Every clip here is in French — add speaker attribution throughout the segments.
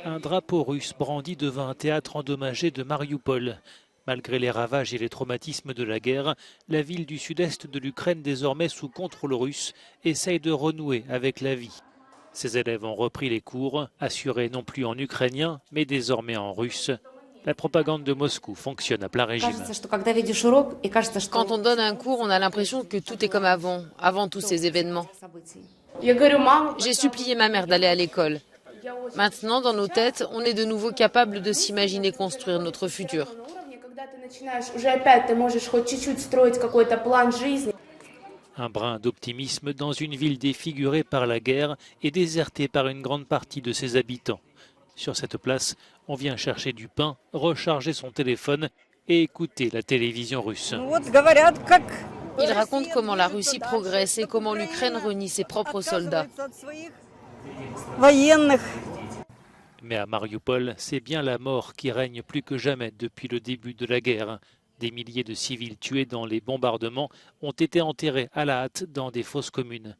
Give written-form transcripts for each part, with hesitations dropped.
Speaker 1: Un drapeau russe brandi devant un théâtre endommagé de Marioupol. Malgré les ravages et les traumatismes de la guerre, la ville du sud-est de l'Ukraine, désormais sous contrôle russe, essaye de renouer avec la vie. Ses élèves ont repris les cours, assurés non plus en ukrainien, mais désormais en russe. La propagande de Moscou fonctionne à plein régime.
Speaker 2: Quand on donne un cours, on a l'impression que tout est comme avant tous ces événements. J'ai supplié ma mère d'aller à l'école. Maintenant, dans nos têtes, on est de nouveau capable de s'imaginer construire notre futur.
Speaker 1: Un brin d'optimisme dans une ville défigurée par la guerre et désertée par une grande partie de ses habitants. Sur cette place, on vient chercher du pain, recharger son téléphone et écouter la télévision russe.
Speaker 2: Il raconte comment la Russie progresse et comment l'Ukraine renie ses propres soldats.
Speaker 1: Mais à Marioupol, c'est bien la mort qui règne plus que jamais depuis le début de la guerre. Des milliers de civils tués dans les bombardements ont été enterrés à la hâte dans des fosses communes.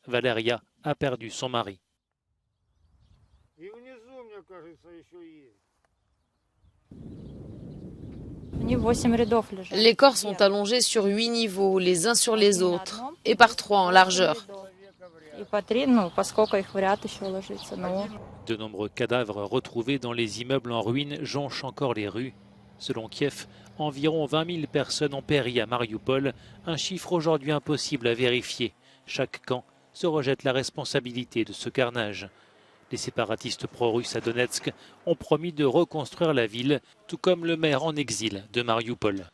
Speaker 1: Valeria a perdu son mari.
Speaker 2: Les corps sont allongés sur 8 niveaux, les uns sur les autres, et par 3 en largeur.
Speaker 1: De nombreux cadavres retrouvés dans les immeubles en ruine jonchent encore les rues. Selon Kiev, environ 20 000 personnes ont péri à Marioupol, un chiffre aujourd'hui impossible à vérifier. Chaque camp se rejette la responsabilité de ce carnage. Les séparatistes pro-russes à Donetsk ont promis de reconstruire la ville, tout comme le maire en exil de Marioupol.